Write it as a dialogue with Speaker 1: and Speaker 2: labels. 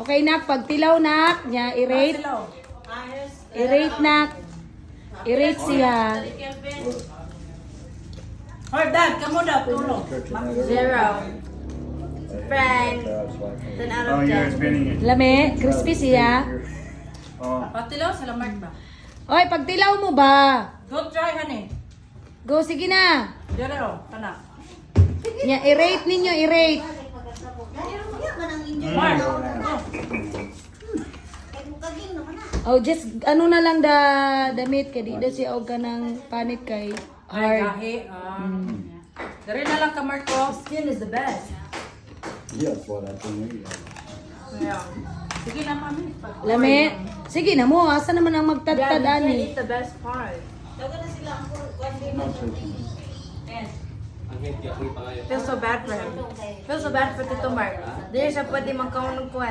Speaker 1: Okay, nak. Pagtilaw, nak. Nya, i-rate. I-rate, nak. I-rate siya.
Speaker 2: Hoy, Dad, kamu daw tulong.
Speaker 3: 0. Friend. 10 out of 10.
Speaker 1: Lame, crispy siya.
Speaker 2: Patilaw sila Mark ba?
Speaker 1: Oy, pagtilaw mo ba?
Speaker 2: Go try, honey.
Speaker 1: Go, sige na.
Speaker 2: Dire o, kana.
Speaker 1: Nya, i-rate ninyo, i-rate.
Speaker 2: Mark.
Speaker 1: Oh, just ano na lang damit kay di da siya og kanang panit kay
Speaker 2: Ay,
Speaker 1: hard.
Speaker 2: gahi. Dire na lang ka, Mark ko.
Speaker 3: Skin is the best.
Speaker 4: Yeah, that's what I think.
Speaker 2: Yeah. Sige na, mami.
Speaker 1: Lame. Sige na mo, asa naman ang magtadtad
Speaker 3: Yeah, you
Speaker 1: ani?
Speaker 3: can eat the best part. Feel so bad for him. Feel so bad for Tito Mark. Dili siya pwede magkaunong kuwan.